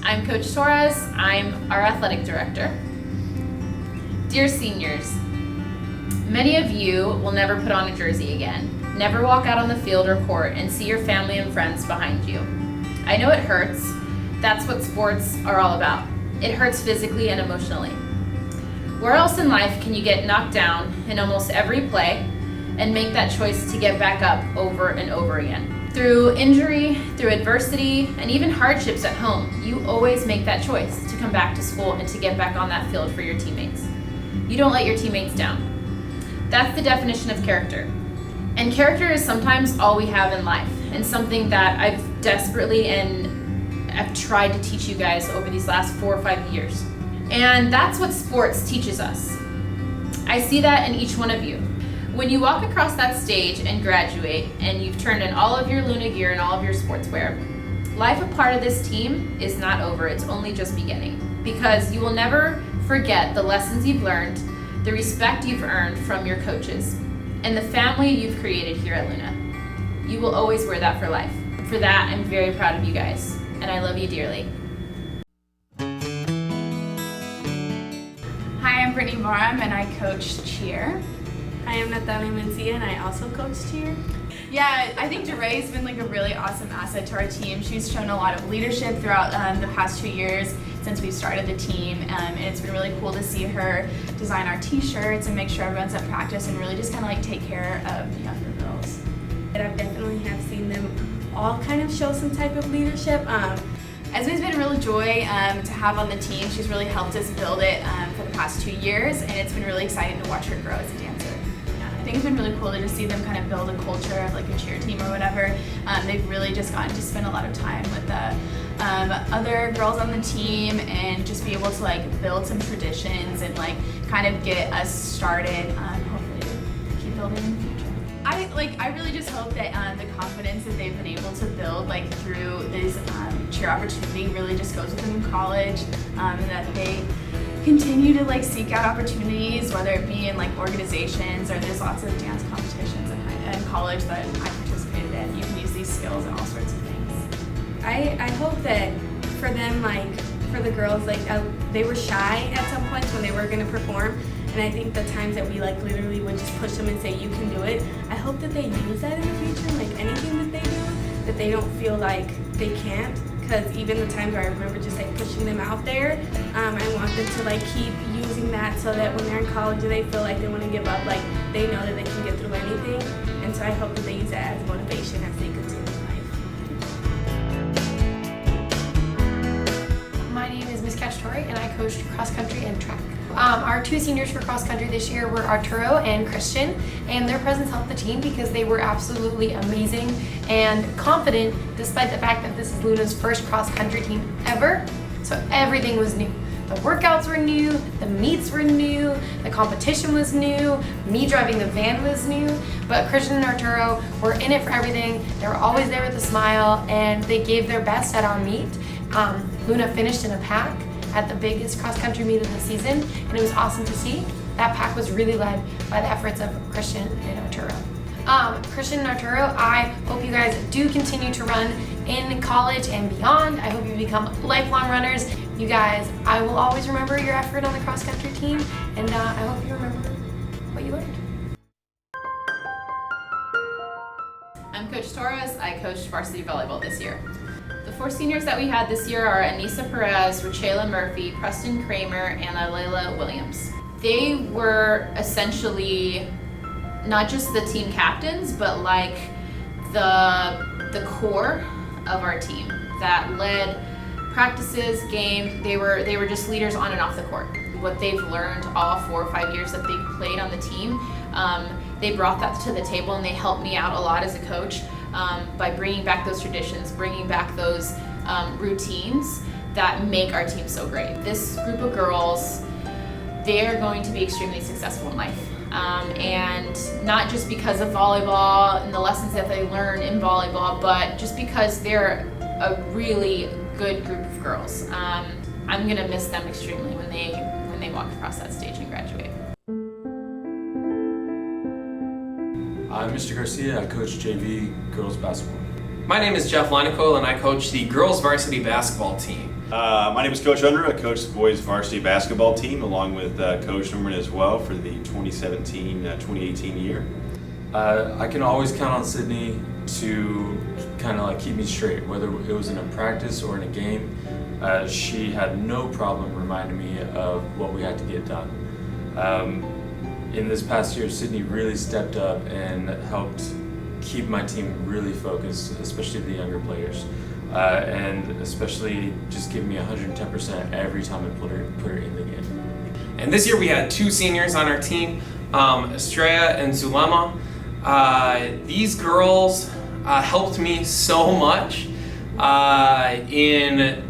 I'm Coach Torres. I'm our athletic director. Dear seniors, many of you will never put on a jersey again, never walk out on the field or court and see your family and friends behind you. I know it hurts. That's what sports are all about. It hurts physically and emotionally. Where else in life can you get knocked down in almost every play and make that choice to get back up over and over again? Through injury, through adversity, and even hardships at home, you always make that choice to come back to school and to get back on that field for your teammates. You don't let your teammates down. That's the definition of character. And character is sometimes all we have in life, and something that I've desperately and I've tried to teach you guys over these last 4 or 5 years. And that's what sports teaches us. I see that in each one of you. When you walk across that stage and graduate, and you've turned in all of your Luna gear and all of your sportswear, life a part of this team is not over, it's only just beginning. Because you will never forget the lessons you've learned, the respect you've earned from your coaches, and the family you've created here at Luna. You will always wear that for life. For that, I'm very proud of you guys, and I love you dearly. Hi, I'm Brittany Barham, and I coach cheer. I am Natalia Mencia, and I also coach cheer. Yeah, I think DeRay's been like a really awesome asset to our team. She's shown a lot of leadership throughout the past 2 years since we started the team, and it's been really cool to see her design our t-shirts and make sure everyone's at practice and really just kind of like take care of the younger girls. And I definitely have seen them all kind of show some type of leadership. Esme's been a real joy to have on the team. She's really helped us build it for the past 2 years, and it's been really exciting to watch her grow as a dancer. I think it's been really cool to just see them kind of build a culture of like a cheer team or whatever. They've really just gotten to spend a lot of time with the other girls on the team and just be able to like build some traditions and like kind of get us started, hopefully to keep building in the future. I really just hope that the confidence that they've been able to build like through this cheer opportunity really just goes with them in college, and that they continue to like seek out opportunities, whether it be in like organizations or there's lots of dance competitions in college that I participated in. You can use these skills in all sorts of things. I hope that for them, like for the girls, like they were shy at some points when they were going to perform, and I think the times that we like literally would just push them and say you can do it, I hope that they use that in the future, like anything that they do, that they don't feel like they can't. Because even the times where I remember just like pushing them out there, I want them to like keep using that so that when they're in college and they feel like they want to give up, like they know that they can get through anything. And so I hope that they use that as motivation as they continue in life. My name is Miss Cacciatore, and I coached cross country and track. Our 2 seniors for cross country this year were Arturo and Christian, and their presence helped the team because they were absolutely amazing and confident despite the fact that this is Luna's first cross country team ever. So everything was new. The workouts were new, the meets were new, the competition was new, me driving the van was new, but Christian and Arturo were in it for everything. They were always there with a smile, and they gave their best at our meet. Luna finished in a pack at the biggest cross-country meet of the season, and it was awesome to see. That pack was really led by the efforts of Christian and Arturo. Christian and Arturo, I hope you guys do continue to run in college and beyond. I hope you become lifelong runners. You guys, I will always remember your effort on the cross-country team, and I hope you remember what you learned. I'm Coach Torres. I coached varsity volleyball this year. The 4 seniors that we had this year are Anissa Perez, Rachela Murphy, Preston Kramer, and Alayla Williams. They were essentially not just the team captains, but like the core of our team that led practices, games. They were just leaders on and off the court. What they've learned all 4 or 5 years that they've played on the team, they brought that to the table, and they helped me out a lot as a coach by bringing back those traditions, bringing back those routines that make our team so great. This group of girls, they are going to be extremely successful in life. And not just because of volleyball and the lessons that they learn in volleyball, but just because they're a really good group of girls. I'm gonna miss them extremely when they walk across that stage and graduate. I'm Mr. Garcia. I coach JV girls basketball. My name is Jeff Leinekohl, and I coach the girls varsity basketball team. My name is Coach Under. I coach the boys varsity basketball team along with Coach Norman as well for the 2017-2018 year. I can always count on Sydney to kind of like keep me straight, whether it was in a practice or in a game. She had no problem reminding me of what we had to get done. In this past year, Sydney really stepped up and helped keep my team really focused, especially the younger players, and especially just give me 110% every time I put her in the game. And this year we had 2 seniors on our team, Estrella and Zulema. These girls helped me so much in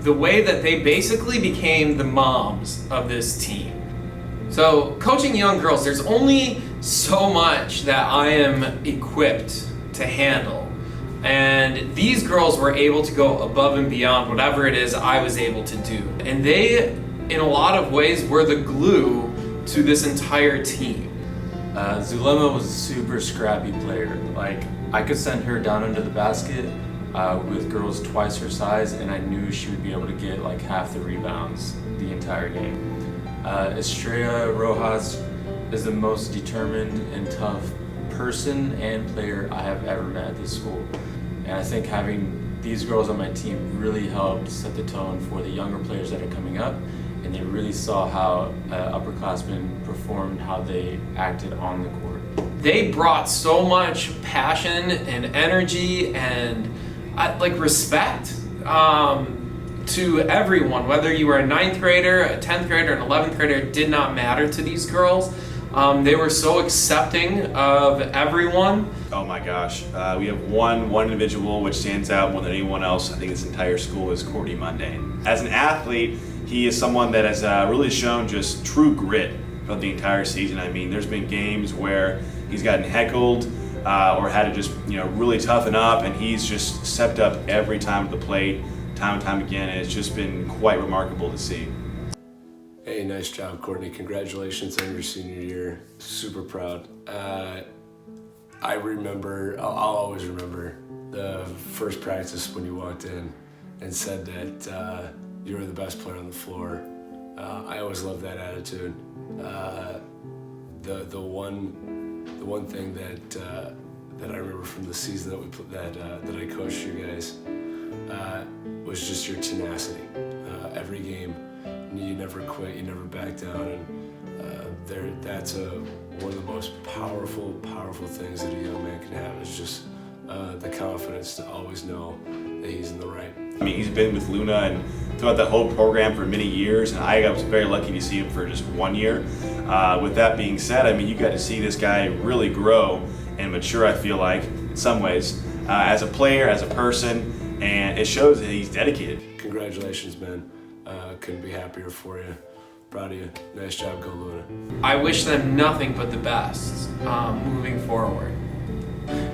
the way that they basically became the moms of this team. So coaching young girls, there's only so much that I am equipped to handle. And these girls were able to go above and beyond whatever it is I was able to do. And they, in a lot of ways, were the glue to this entire team. Zulema was a super scrappy player. Like, I could send her down into the basket with girls twice her size, and I knew she would be able to get like half the rebounds the entire game. Estrella Rojas is the most determined and tough person and player I have ever met at this school. And I think having these girls on my team really helped set the tone for the younger players that are coming up, and they really saw how upperclassmen performed, how they acted on the court. They brought so much passion and energy and like respect to everyone, whether you were a 9th grader, a 10th grader, an 11th grader, it did not matter to these girls. They were so accepting of everyone. Oh my gosh, we have one individual which stands out more than anyone else. I think this entire school is Courtney Mundane. As an athlete, he is someone that has really shown just true grit throughout the entire season. I mean, there's been games where he's gotten heckled or had to just really toughen up, and he's just stepped up every time at the plate, time and time again, and it's just been quite remarkable to see. Hey, nice job, Courtney. Congratulations on your senior year. Super proud. I'll always remember the first practice when you walked in and said that you were the best player on the floor. I always loved that attitude. The one thing that I remember from the season that I coached you guys was just your tenacity. Every game, you never quit, you never back down, and that's one of the most powerful things that a young man can have is just the confidence to always know that he's in the right. I mean, he's been with Luna and throughout the whole program for many years, and I was very lucky to see him for just 1 year. With that being said, I mean, you got to see this guy really grow and mature, I feel like, in some ways, as a player, as a person, and it shows that he's dedicated. Congratulations, man. Couldn't be happier for you. Proud of you. Nice job, go Luna. I wish them nothing but the best moving forward.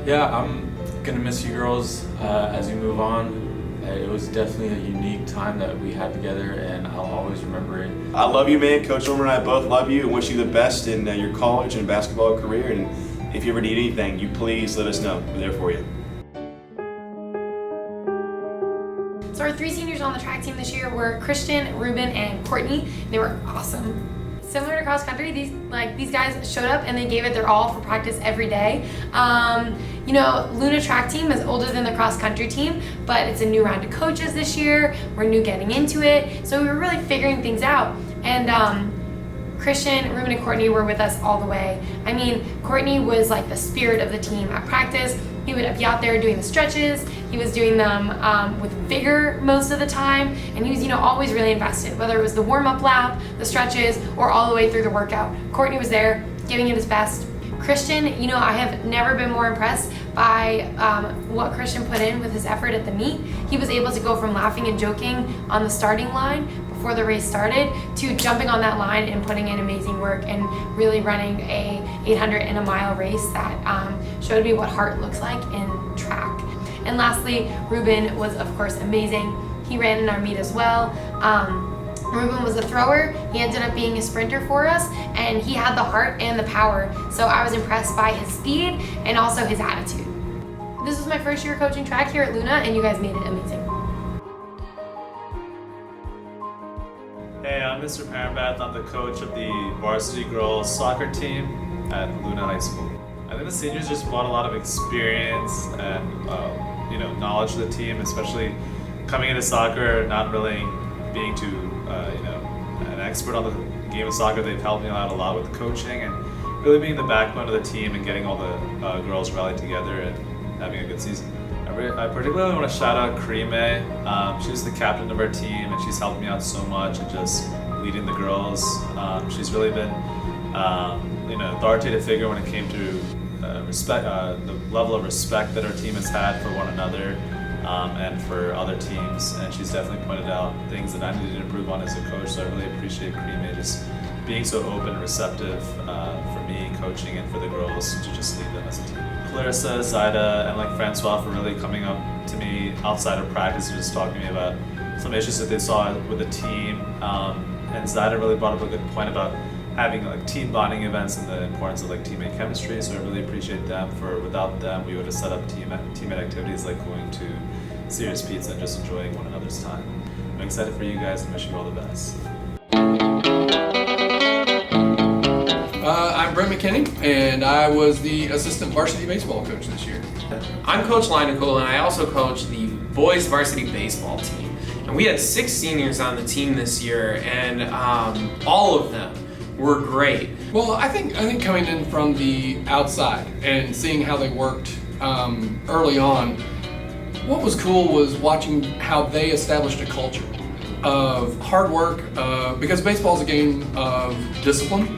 Yeah, I'm gonna miss you girls as you move on. It was definitely a unique time that we had together, and I'll always remember it. I love you, man. Coach Norman and I both love you and wish you the best in your college and basketball career. And if you ever need anything, you please let us know. We're there for you. So our 3 seniors on the track team this year were Christian, Ruben, and Courtney. They were awesome. Similar to cross country, these guys showed up and they gave it their all for practice every day. Luna track team is older than the cross country team, but it's a new round of coaches this year. We're new getting into it, so we were really figuring things out. And Christian, Ruben, and Courtney were with us all the way. I mean, Courtney was like the spirit of the team at practice. He would be out there doing the stretches. He was doing them with vigor most of the time, and he was, always really invested, whether it was the warm-up lap, the stretches, or all the way through the workout. Courtney was there, giving it his best. Christian, I have never been more impressed by what Christian put in with his effort at the meet. He was able to go from laughing and joking on the starting line before the race started to jumping on that line and putting in amazing work and really running a 800 and a mile race that showed me what heart looks like in track. And lastly, Ruben was of course amazing. He ran in our meet as well. Ruben was a thrower. He ended up being a sprinter for us, and he had the heart and the power. So I was impressed by his speed and also his attitude. This was my first year coaching track here at Luna, and you guys made it amazing. Hey, I'm Mr. Parenbath. I'm the coach of the varsity girls soccer team at Luna High School. I think the seniors just brought a lot of experience and knowledge to the team, especially coming into soccer, not really being too an expert on the game of soccer. They've helped me out a lot with coaching and really being the backbone of the team and getting all the girls rallied together and having a good season. I particularly want to shout out Karime. She's the captain of our team and she's helped me out so much and just leading the girls. She's really been authoritative figure when it came to respect, the level of respect that our team has had for one another and for other teams. And she's definitely pointed out things that I needed to improve on as a coach. So I really appreciate Karime just being so open and receptive for me coaching and for the girls to just lead them as a team. Clarissa, Zaida, and like Francois for really coming up to me outside of practice and just talking to me about some issues that they saw with the team. And Zaida really brought up a good point about having like team bonding events and the importance of like teammate chemistry. So I really appreciate them. Without them, we would have set up teammate activities like going to Serious Pizza and just enjoying one another's time. I'm excited for you guys and wish you all the best. I'm Brent McKinney, and I was the assistant varsity baseball coach this year. I'm Coach Linecool, and I also coach the boys varsity baseball team. And we had 6 seniors on the team this year, and all of them were great. Well, I think coming in from the outside and seeing how they worked early on, what was cool was watching how they established a culture of hard work, because baseball is a game of discipline.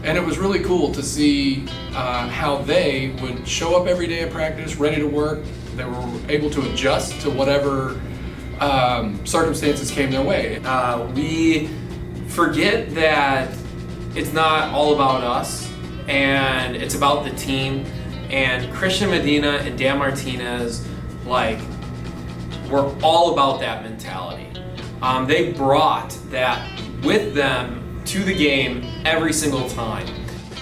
And it was really cool to see how they would show up every day at practice, ready to work. They were able to adjust to whatever circumstances came their way. We forget that it's not all about us, and it's about the team. And Christian Medina and Dan Martinez, were all about that mentality. They brought that with them to the game every single time.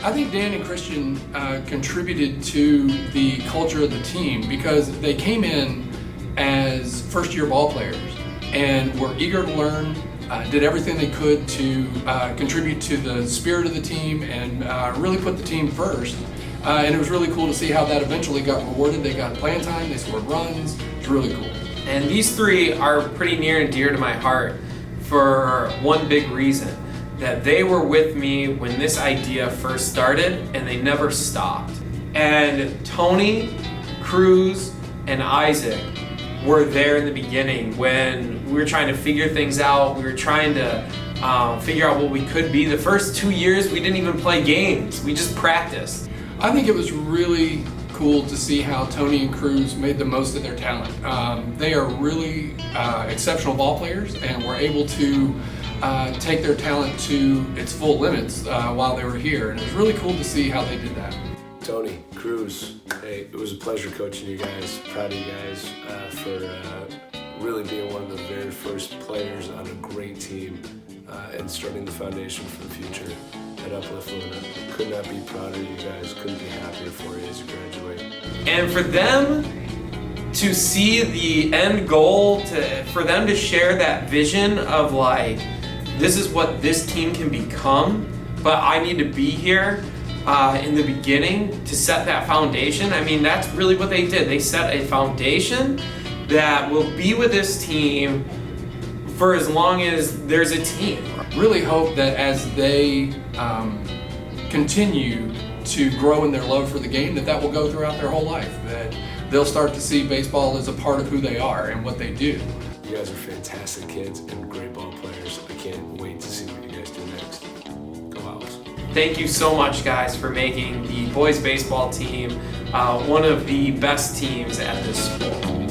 I think Dan and Christian contributed to the culture of the team because they came in as first-year ball players and were eager to learn, did everything they could to contribute to the spirit of the team and really put the team first. And it was really cool to see how that eventually got rewarded. They got playing time, they scored runs. It was really cool. And these 3 are pretty near and dear to my heart for one big reason. That they were with me when this idea first started and they never stopped. And Tony, Cruz, and Isaac were there in the beginning when we were trying to figure things out. We were trying to figure out what we could be. The first 2 years we didn't even play games, we just practiced. I think it was really cool to see how Tony and Cruz made the most of their talent. They are really exceptional ball players and were able to take their talent to its full limits while they were here, and it was really cool to see how they did that. Tony, Cruz, hey, it was a pleasure coaching you guys. Proud of you guys for really being one of the very first players on a great team and starting the foundation for the future at Uplift Luna. Could not be prouder of you guys. Couldn't be happier for you as you graduate. And for them to see the end goal, for them to share that vision of this is what this team can become, but I need to be here in the beginning to set that foundation. I mean, that's really what they did. They set a foundation that will be with this team for as long as there's a team. Really hope that as they continue to grow in their love for the game, that will go throughout their whole life, that they'll start to see baseball as a part of who they are and what they do. You guys are fantastic kids and great ball players. I can't wait to see what you guys do next. Go Owls. Thank you so much, guys, for making the boys baseball team one of the best teams at this school.